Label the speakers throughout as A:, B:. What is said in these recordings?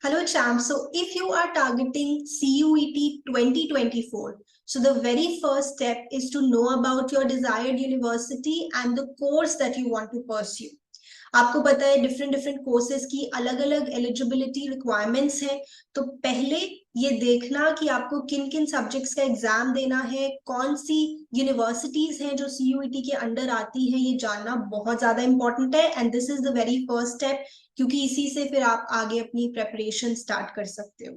A: Hello, champ. So, if you are targeting CUET 2024, so the very first step is to know about your desired university and the course that you want to pursue. आपको पता है different courses की अलग अलग eligibility requirements हैं, तो पहले ये देखना कि आपको किन किन सब्जेक्ट्स का एग्जाम देना है, कौन सी यूनिवर्सिटीज हैं जो CUET के अंडर आती है, ये जानना बहुत ज्यादा इंपॉर्टेंट है। And this is the very first step, क्योंकि इसी से फिर आप आगे अपनी प्रेपरेशन स्टार्ट कर सकते हो।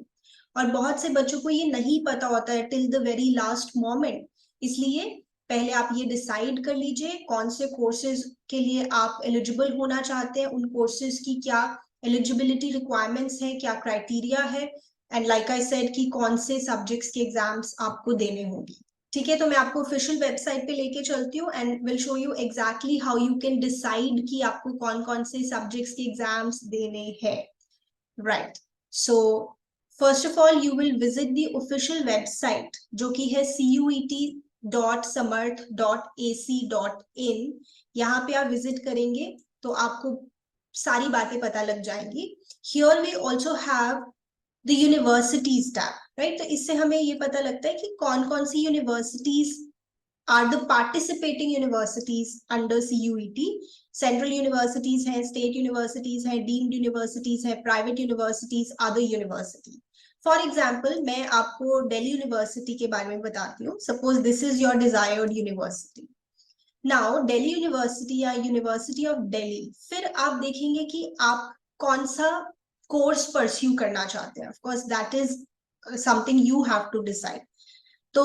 A: और बहुत से बच्चों को ये नहीं पता होता है till the very last moment, इसलिए पहले आप ये डिसाइड कर लीजिए कौन से कोर्सेज के लिए आप एलिजिबल होना चाहते हैं, उन कोर्सेज की क्या एलिजिबिलिटी रिक्वायरमेंट्स है, क्या क्राइटेरिया है, एंड लाइक आई सेड कि कौन से सब्जेक्ट्स के एग्जाम्स आपको देने होंगे। ठीक है, तो मैं आपको ऑफिशियल वेबसाइट पे लेके चलती हूँ and will show you exactly how you can decide कि आपको कौन कौन से सब्जेक्ट्स के एग्जाम्स देने हैं। Right, so first of all you will visit the official website जो कि है CUET.samarth.ac.in। यहाँ पे आप विजिट करेंगे तो आपको सारी बातें पता लग जाएंगी। Here we also have the universities tab, right. तो इससे हमें ये पता लगता है कि कौन कौन सी universities are the participating universities under CUET. Central universities हैं, state universities हैं, deemed universities हैं, private universities, other university. For example, मैं आपको दिल्ली यूनिवर्सिटी के बारे में बताती हूँ। Suppose this is your desired university. Now, Delhi university या यूनिवर्सिटी ऑफ दिल्ली, फिर आप देखेंगे कि आप कौन सा कोर्स परस्यू करना चाहते हैं। Of course, that is something you have to decide. तो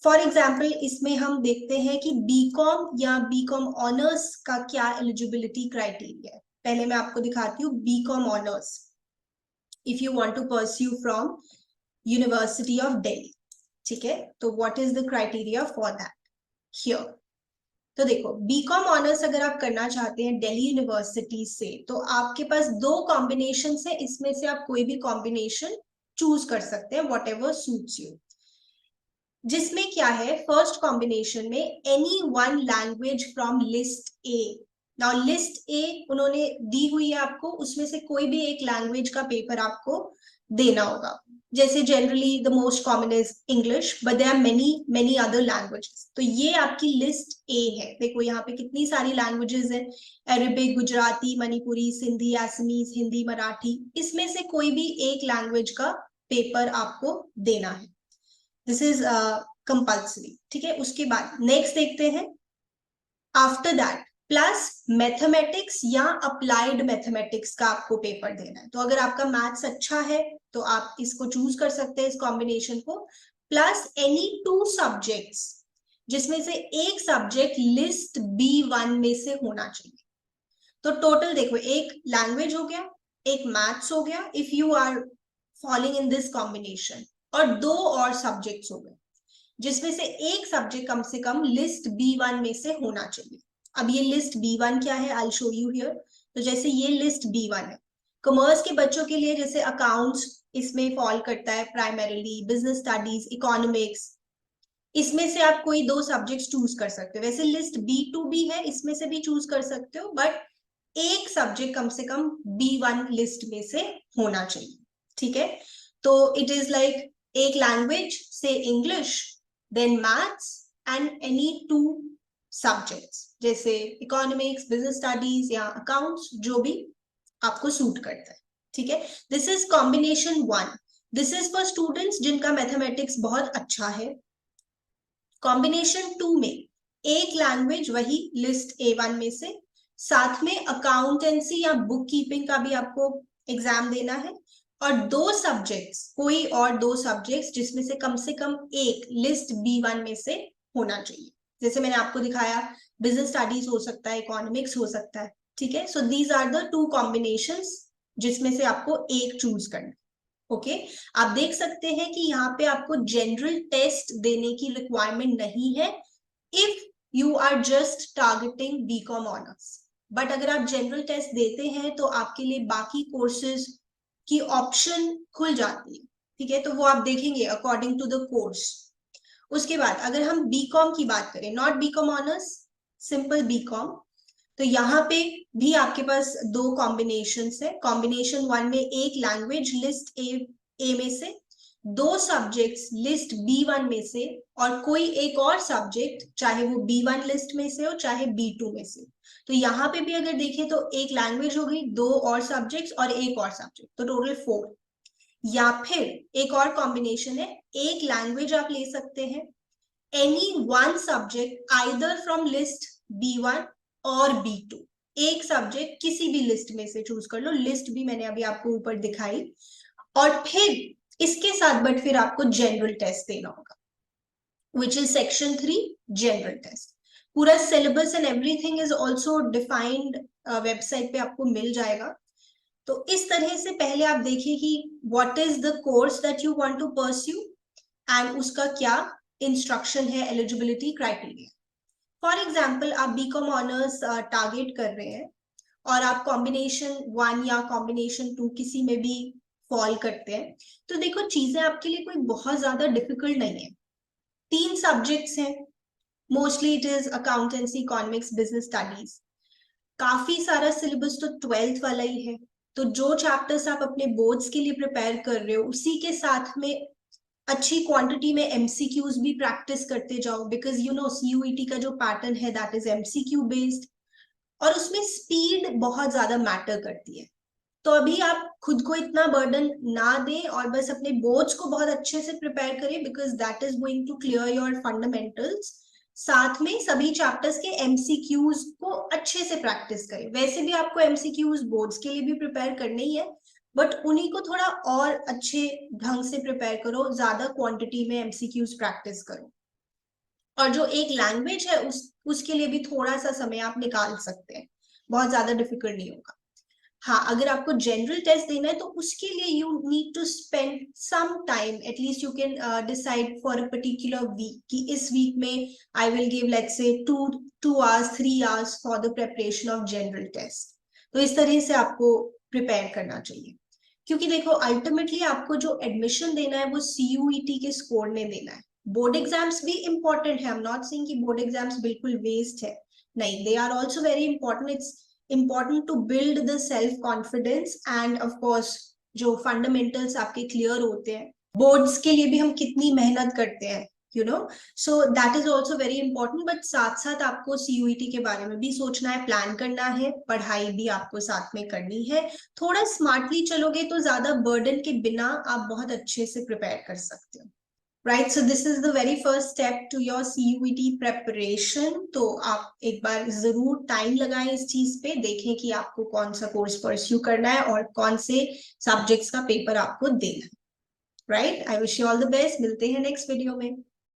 A: फॉर एग्जाम्पल इसमें हम देखते हैं कि बीकॉम या बीकॉम ऑनर्स का क्या एलिजिबिलिटी क्राइटेरिया है। पहले मैं आपको दिखाती हूँ BCom honours if you want to pursue from university of Delhi. ठीक है, तो what is the criteria for that here. तो देखो, बीकॉम ऑनर्स अगर आप करना चाहते हैं दिल्ली यूनिवर्सिटी से, तो आपके पास दो कॉम्बिनेशन है, इसमें से आप कोई भी कॉम्बिनेशन चूज कर सकते हैं, वॉट एवर सूट्स यू। जिसमें क्या है, फर्स्ट कॉम्बिनेशन में any one language from list A. Now list A उन्होंने दी हुई है आपको, उसमें से कोई भी एक लैंग्वेज का पेपर आपको देना होगा। जैसे generally the most common is English, but there are many other languages. तो ये आपकी लिस्ट ए है। देखो यहाँ पे कितनी सारी लैंग्वेजेस हैं, अरबिक, गुजराती, मणिपुरी, सिंधी, असमीज, हिंदी, मराठी। इसमें से कोई भी एक लैंग्वेज का पेपर आपको देना है। This is compulsory. ठीक है, उसके बाद नेक्स्ट देखते हैं, आफ्टर दैट प्लस मैथमेटिक्स या अप्लाइड मैथमेटिक्स का आपको पेपर देना है। तो अगर आपका मैथ्स अच्छा है तो आप इसको चूज कर सकते हैं, इस कॉम्बिनेशन को। प्लस एनी टू सब्जेक्ट्स, जिसमें से एक सब्जेक्ट लिस्ट B1 में से होना चाहिए। तो टोटल देखो, एक लैंग्वेज हो गया, एक मैथ्स हो गया if you are following in this combination, और दो और सब्जेक्ट्स हो गए, जिसमें से एक सब्जेक्ट कम से कम लिस्ट B1 में से होना चाहिए। अब ये लिस्ट B1 क्या है, I will show you here. तो जैसे ये लिस्ट B1 है, कॉमर्स के बच्चों के लिए जैसे अकाउंट्स इसमें फॉल करता है प्राइमरीली, बिजनेस स्टडीज, इकोनॉमिक्स, इसमें से आप कोई दो सब्जेक्ट्स चूज कर सकते हो। वैसे लिस्ट B2 भी है, इसमें से भी चूज कर सकते हो, बट एक सब्जेक्ट कम से कम B1 लिस्ट में से होना चाहिए। ठीक है, तो इट इज लाइक एक लैंग्वेज से English, then maths and any two subjects जैसे इकोनॉमिक्स, बिजनेस स्टडीज या अकाउंट्स, जो भी आपको सूट करता है। ठीक है, this is combination 1। This is for students जिनका मैथमेटिक्स बहुत अच्छा है। कॉम्बिनेशन 2 में एक लैंग्वेज, वही लिस्ट A1 में से, साथ में अकाउंटेंसी या बुक कीपिंग का भी आपको एग्जाम देना है, और दो सब्जेक्ट्स, कोई और दो सब्जेक्ट्स जिसमें से कम एक लिस्ट B1 में से होना चाहिए। जैसे मैंने आपको दिखाया, बिजनेस स्टडीज हो सकता है, इकोनॉमिक्स हो सकता है। ठीक है, so these are the two combinations जिसमें से आपको एक चूज करना। ओके, आप देख सकते हैं कि यहाँ पे आपको जनरल टेस्ट देने की रिक्वायरमेंट नहीं है if you are just targeting BCom honours. But अगर आप जनरल टेस्ट देते हैं तो आपके लिए बाकी कोर्सेज की ऑप्शन खुल जाती है। ठीक है, तो वो आप देखेंगे अकॉर्डिंग टू द कोर्स। उसके बाद अगर हम बीकॉम की बात करें, not BCom honours, simple BCom, तो यहाँ पे भी आपके पास दो कॉम्बिनेशन है। कॉम्बिनेशन 1 में एक लैंग्वेज लिस्ट ए में से, दो सब्जेक्ट्स लिस्ट B1 में से, और कोई एक और सब्जेक्ट चाहे वो B1 लिस्ट में से हो चाहे B2 में से। तो यहाँ पे भी अगर देखें तो एक लैंग्वेज हो गई, दो और सब्जेक्ट्स और एक और सब्जेक्ट, तो टोटल 4। या फिर एक और कॉम्बिनेशन है, एक लैंग्वेज आप ले सकते हैं, any one subject either from list B1 और B2, एक सब्जेक्ट किसी भी लिस्ट में से चूज कर लो, लिस्ट भी मैंने अभी आपको ऊपर दिखाई। और फिर इसके साथ बट फिर आपको जनरल टेस्ट देना होगा, which is section 3 general test. पूरा syllabus and everything is also defined, website पे आपको मिल जाएगा। तो इस तरह से पहले आप देखिए कि what is the course that you want to pursue and उसका क्या इंस्ट्रक्शन है, एलिजिबिलिटी क्राइटेरिया। फॉर एग्जाम्पल आप बीकॉम ऑनर्स टारगेट कर रहे हैं और आप कॉम्बिनेशन 1 या कॉम्बिनेशन 2 किसी में भी फॉल करते हैं, तो देखो चीजें आपके लिए कोई बहुत ज्यादा डिफिकल्ट नहीं है। 3 सब्जेक्ट्स हैं, mostly it is accountancy, economics, business studies. काफी सारा सिलेबस तो 12th वाला ही है। तो जो चैप्टर्स आप अपने बोर्ड्स के लिए प्रिपेयर कर रहे हो उसी के साथ में अच्छी क्वांटिटी में एमसीक्यूज भी प्रैक्टिस करते जाओ, बिकॉज यू नो सीयूईटी का जो पैटर्न है दैट इज एमसीक्यू बेस्ड, और उसमें स्पीड बहुत ज्यादा मैटर करती है। तो अभी आप खुद को इतना बर्डन ना दें और बस अपने बोर्ड्स को बहुत अच्छे से प्रिपेयर करें, because that is going to clear your fundamentals. साथ में सभी चैप्टर्स के एमसीक्यूज को अच्छे से प्रैक्टिस करें। वैसे भी आपको एमसीक्यूज बोर्ड्स के लिए भी प्रिपेयर करने ही है, बट उन्हीं को थोड़ा और अच्छे ढंग से प्रिपेयर करो, ज्यादा क्वांटिटी में एमसीक्यूज प्रैक्टिस करो। और जो एक लैंग्वेज है उसके लिए भी थोड़ा सा समय आप निकाल सकते हैं, बहुत ज्यादा डिफिकल्ट नहीं होगा। हाँ, अगर आपको जनरल टेस्ट देना है तो उसके लिए you need to spend some time, at least you can decide for a particular week कि इस वीक में I will give let's say 2 hours 3 hours for the preparation of general test. तो इस तरह से आपको प्रिपेयर करना चाहिए, क्योंकि देखो अल्टीमेटली आपको जो एडमिशन देना है वो सीयूईटी के स्कोर ने देना है। बोर्ड एग्जाम्स भी इंपॉर्टेंट है, आई एम नॉट सेइंग कि बोर्ड एग्जाम्स बिल्कुल वेस्ट है, नहीं, they are also very important. It's important to build the self confidence and of course जो fundamentals आपके clear होते हैं। boards के लिए भी हम कितनी मेहनत करते हैं, you know, so that is also very important। but साथ साथ आपको CUET के बारे में भी सोचना है, प्लान करना है, पढ़ाई भी आपको साथ में करनी है। थोड़ा स्मार्टली चलोगे तो ज्यादा बर्डन के बिना आप बहुत अच्छे से प्रिपेयर कर सकते हो। Right, so this is the very first step to your CUET preparation. तो आप एक बार जरूर टाइम लगाएं इस चीज पे, देखें कि आपको कौन सा कोर्स परस्यू करना है और कौन से सब्जेक्ट्स का पेपर आपको देना है। Right, I wish you all the best. मिलते हैं नेक्स्ट वीडियो में।